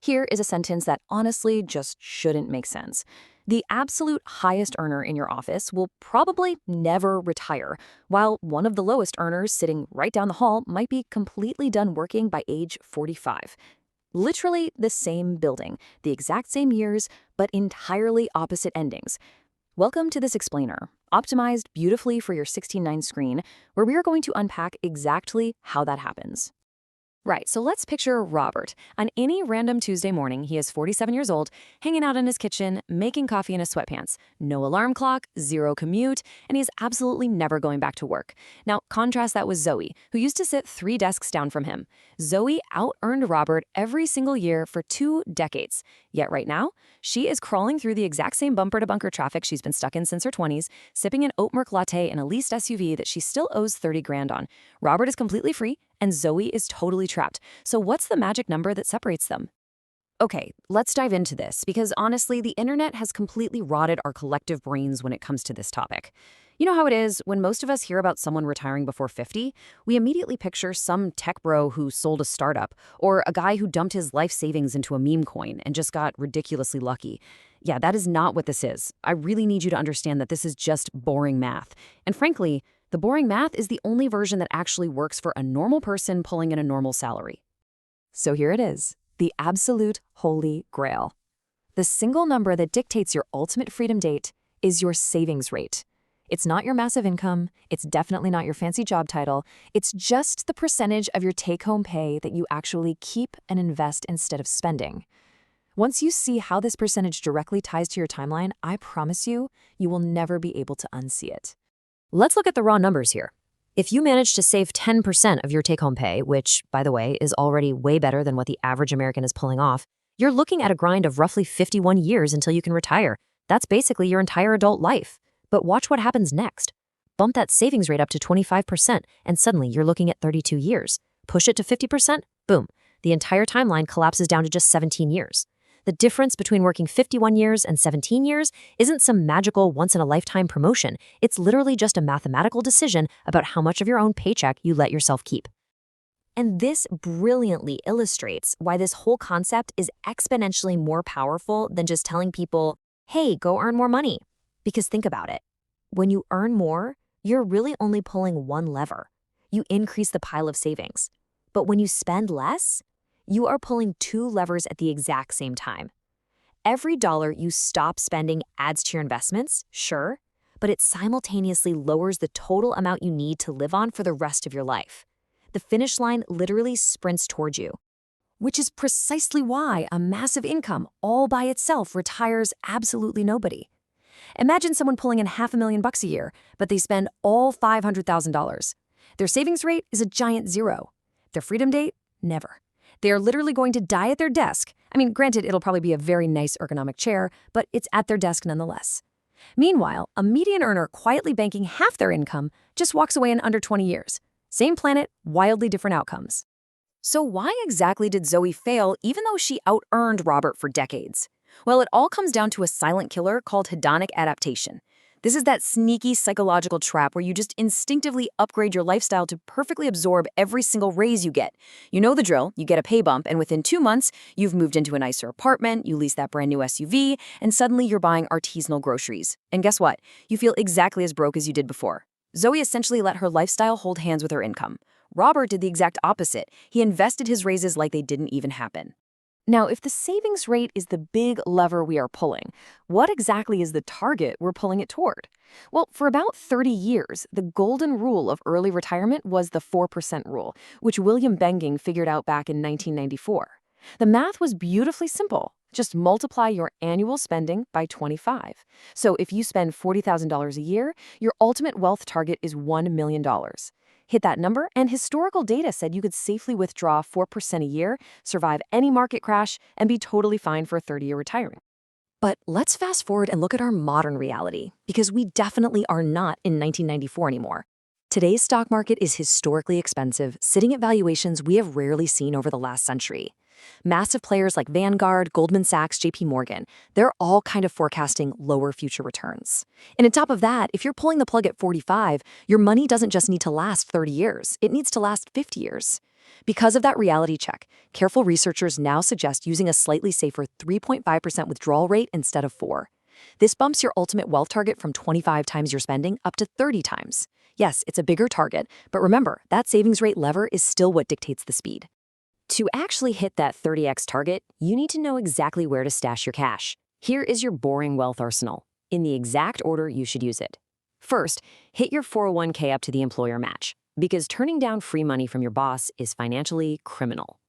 Here is a sentence that honestly just shouldn't make sense. The absolute highest earner in your office will probably never retire, while one of the lowest earners sitting right down the hall might be completely done working by age 45. Literally the same building, the exact same years, but entirely opposite endings. Welcome to this explainer, optimized beautifully for your 16:9 screen, where we are going to unpack exactly how that happens. Right, so let's picture Robert. On any random Tuesday morning, he is 47 years old, hanging out in his kitchen, making coffee in his sweatpants. No alarm clock, zero commute, and he's absolutely never going back to work. Now, contrast that with Zoe, who used to sit 3 desks down from him. Zoe out-earned Robert every single year for 2 decades. Yet right now, she is crawling through the exact same bumper-to-bunker traffic she's been stuck in since her 20s, sipping an oat milk latte in a leased SUV that she still owes 30 grand on. Robert is completely free, and Zoe is totally trapped. So what's the magic number that separates them? Okay, let's dive into this, because honestly, the internet has completely rotted our collective brains when it comes to this topic. You know how it is, when most of us hear about someone retiring before 50, we immediately picture some tech bro who sold a startup, or a guy who dumped his life savings into a meme coin and just got ridiculously lucky. Yeah, that is not what this is. I really need you to understand that this is just boring math. And frankly, the boring math is the only version that actually works for a normal person pulling in a normal salary. So here it is, the absolute holy grail. The single number that dictates your ultimate freedom date is your savings rate. It's not your massive income, it's definitely not your fancy job title, it's just the percentage of your take-home pay that you actually keep and invest instead of spending. Once you see how this percentage directly ties to your timeline, I promise you, you will never be able to unsee it. Let's look at the raw numbers here. If you manage to save 10% of your take-home pay, which, by the way, is already way better than what the average American is pulling off, you're looking at a grind of roughly 51 years until you can retire. That's basically your entire adult life. But watch what happens next. Bump that savings rate up to 25%, and suddenly you're looking at 32 years. Push it to 50%, boom. The entire timeline collapses down to just 17 years. The difference between working 51 years and 17 years isn't some magical once-in-a-lifetime promotion. It's literally just a mathematical decision about how much of your own paycheck you let yourself keep. And this brilliantly illustrates why this whole concept is exponentially more powerful than just telling people, hey, go earn more money. Because think about it. When you earn more, you're really only pulling one lever. You increase the pile of savings. But when you spend less, you are pulling 2 levers at the exact same time. Every dollar you stop spending adds to your investments, sure, but it simultaneously lowers the total amount you need to live on for the rest of your life. The finish line literally sprints towards you. Which is precisely why a massive income all by itself retires absolutely nobody. Imagine someone pulling in $500,000 a year, but they spend all $500,000. Their savings rate is a giant 0. Their freedom date? Never. They are literally going to die at their desk. I mean, granted, it'll probably be a very nice ergonomic chair, but it's at their desk nonetheless. Meanwhile, a median earner quietly banking half their income just walks away in under 20 years. Same planet, wildly different outcomes. So why exactly did Zoe fail even though she out-earned Robert for decades? Well, it all comes down to a silent killer called hedonic adaptation. This is that sneaky psychological trap where you just instinctively upgrade your lifestyle to perfectly absorb every single raise you get. You know the drill, you get a pay bump, and within 2 months, you've moved into a nicer apartment, you lease that brand new SUV, and suddenly you're buying artisanal groceries. And guess what? You feel exactly as broke as you did before. Zoe essentially let her lifestyle hold hands with her income. Robert did the exact opposite. He invested his raises like they didn't even happen. Now, if the savings rate is the big lever we are pulling, what exactly is the target we're pulling it toward? Well, for about 30 years, the golden rule of early retirement was the 4% rule, which William Bengen figured out back in 1994. The math was beautifully simple. Just multiply your annual spending by 25. So if you spend $40,000 a year, your ultimate wealth target is $1 million. Hit that number, and historical data said you could safely withdraw 4% a year, survive any market crash, and be totally fine for a 30-year retirement. But let's fast forward and look at our modern reality, because we definitely are not in 1994 anymore. Today's stock market is historically expensive, sitting at valuations we have rarely seen over the last century. Massive players like Vanguard, Goldman Sachs, JP Morgan, they're all kind of forecasting lower future returns. And on top of that, if you're pulling the plug at 45, your money doesn't just need to last 30 years, it needs to last 50 years. Because of that reality check, careful researchers now suggest using a slightly safer 3.5% withdrawal rate instead of 4. This bumps your ultimate wealth target from 25 times your spending up to 30 times. Yes, it's a bigger target, but remember, that savings rate lever is still what dictates the speed. To actually hit that 30x target, you need to know exactly where to stash your cash. Here is your boring wealth arsenal, in the exact order you should use it. First, hit your 401k up to the employer match, because turning down free money from your boss is financially criminal.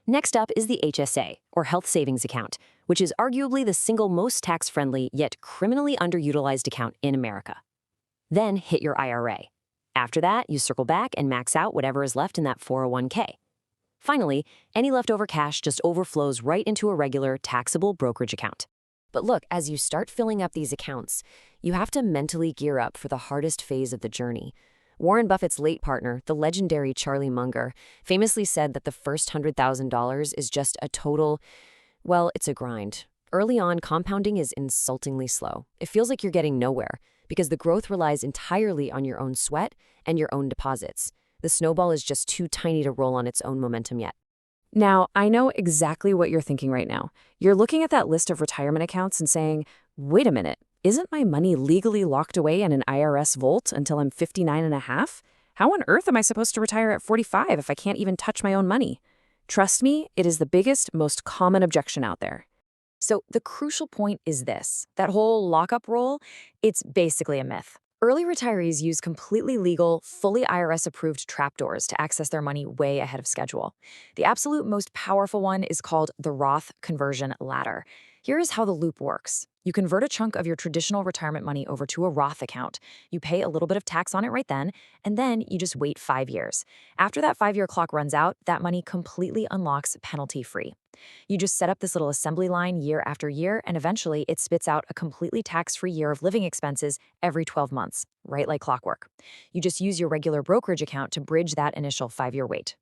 Next up is the HSA, or Health Savings Account, which is arguably the single most tax-friendly yet criminally underutilized account in America. Then hit your IRA. After that, you circle back and max out whatever is left in that 401k. Finally, any leftover cash just overflows right into a regular taxable brokerage account. But look, as you start filling up these accounts, you have to mentally gear up for the hardest phase of the journey. Warren Buffett's late partner, the legendary Charlie Munger, famously said that the first $100,000 is just a total, well, it's a grind. Early on, compounding is insultingly slow. It feels like you're getting nowhere because the growth relies entirely on your own sweat and your own deposits. The snowball is just too tiny to roll on its own momentum yet. Now, I know exactly what you're thinking right now. You're looking at that list of retirement accounts and saying, wait a minute, isn't my money legally locked away in an IRS vault until I'm 59 and a half? How on earth am I supposed to retire at 45 if I can't even touch my own money? Trust me, it is the biggest, most common objection out there. So the crucial point is this, that whole lockup rule, it's basically a myth. Early retirees use completely legal, fully IRS-approved trapdoors to access their money way ahead of schedule. The absolute most powerful one is called the Roth conversion ladder. Here is how the loop works. You convert a chunk of your traditional retirement money over to a Roth account. You pay a little bit of tax on it right then, and then you just wait 5 years. After that 5-year clock runs out, that money completely unlocks penalty-free. You just set up this little assembly line year after year, and eventually it spits out a completely tax-free year of living expenses every 12 months, right like clockwork. You just use your regular brokerage account to bridge that initial 5-year wait.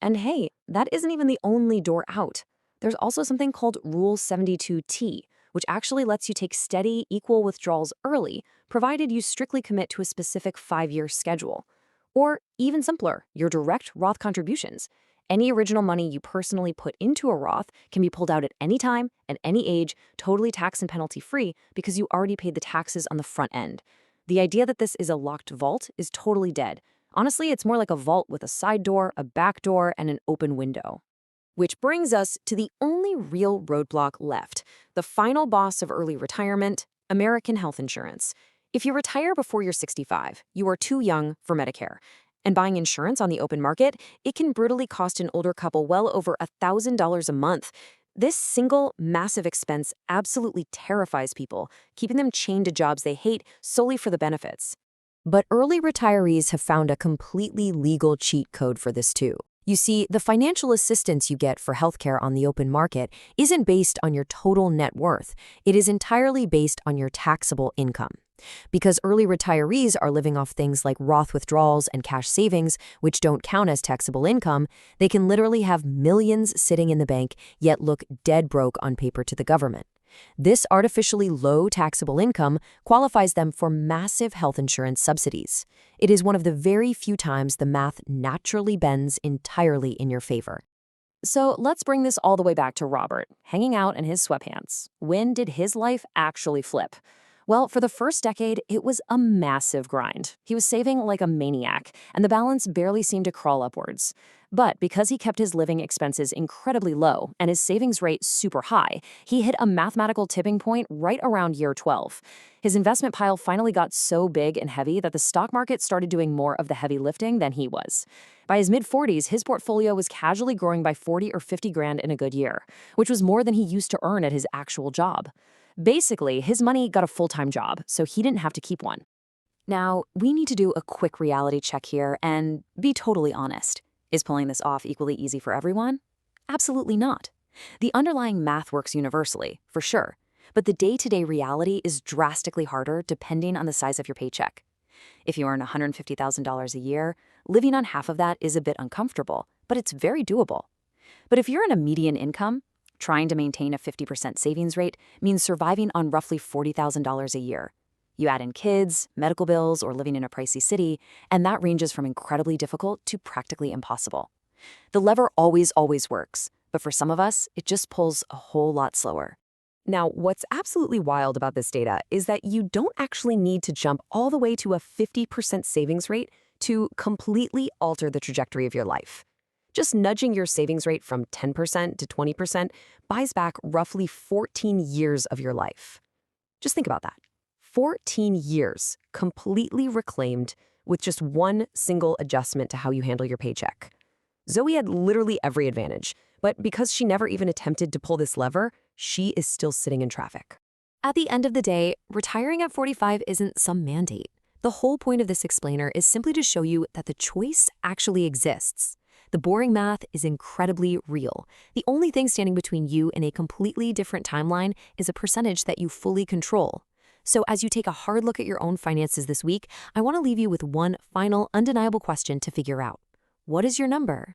And hey, that isn't even the only door out. There's also something called Rule 72T, which actually lets you take steady, equal withdrawals early, provided you strictly commit to a specific 5-year schedule. Or even simpler, your direct Roth contributions. Any original money you personally put into a Roth can be pulled out at any time, at any age, totally tax and penalty-free because you already paid the taxes on the front end. The idea that this is a locked vault is totally dead. Honestly, it's more like a vault with a side door, a back door, and an open window. Which brings us to the only real roadblock left, the final boss of early retirement, American health insurance. If you retire before you're 65, you are too young for Medicare. And buying insurance on the open market, it can brutally cost an older couple well over $1,000 a month. This single, massive expense absolutely terrifies people, keeping them chained to jobs they hate solely for the benefits. But early retirees have found a completely legal cheat code for this too. You see, the financial assistance you get for healthcare on the open market isn't based on your total net worth. It is entirely based on your taxable income. Because early retirees are living off things like Roth withdrawals and cash savings, which don't count as taxable income, they can literally have millions sitting in the bank, yet look dead broke on paper to the government. This artificially low taxable income qualifies them for massive health insurance subsidies. It is one of the very few times the math naturally bends entirely in your favor. So let's bring this all the way back to Robert, hanging out in his sweatpants. When did his life actually flip? Well, for the first decade, it was a massive grind. He was saving like a maniac, and the balance barely seemed to crawl upwards. But because he kept his living expenses incredibly low and his savings rate super high, he hit a mathematical tipping point right around year 12. His investment pile finally got so big and heavy that the stock market started doing more of the heavy lifting than he was. By his mid-40s, his portfolio was casually growing by 40 or 50 grand in a good year, which was more than he used to earn at his actual job. Basically, his money got a full-time job, so he didn't have to keep one. Now, we need to do a quick reality check here and be totally honest. Is pulling this off equally easy for everyone? Absolutely not. The underlying math works universally, for sure, but the day-to-day reality is drastically harder depending on the size of your paycheck. If you earn $150,000 a year, living on half of that is a bit uncomfortable, but it's very doable. But if you're in a median income, trying to maintain a 50% savings rate means surviving on roughly $40,000 a year. You add in kids, medical bills, or living in a pricey city, and that ranges from incredibly difficult to practically impossible. The lever always works, but for some of us, it just pulls a whole lot slower. Now, what's absolutely wild about this data is that you don't actually need to jump all the way to a 50% savings rate to completely alter the trajectory of your life. Just nudging your savings rate from 10% to 20% buys back roughly 14 years of your life. Just think about that. 14 years completely reclaimed with just one single adjustment to how you handle your paycheck. Zoe had literally every advantage, but because she never even attempted to pull this lever, she is still sitting in traffic. At the end of the day, retiring at 45 isn't some mandate. The whole point of this explainer is simply to show you that the choice actually exists. The boring math is incredibly real. The only thing standing between you and a completely different timeline is a percentage that you fully control. So as you take a hard look at your own finances this week, I want to leave you with one final undeniable question to figure out. What is your number?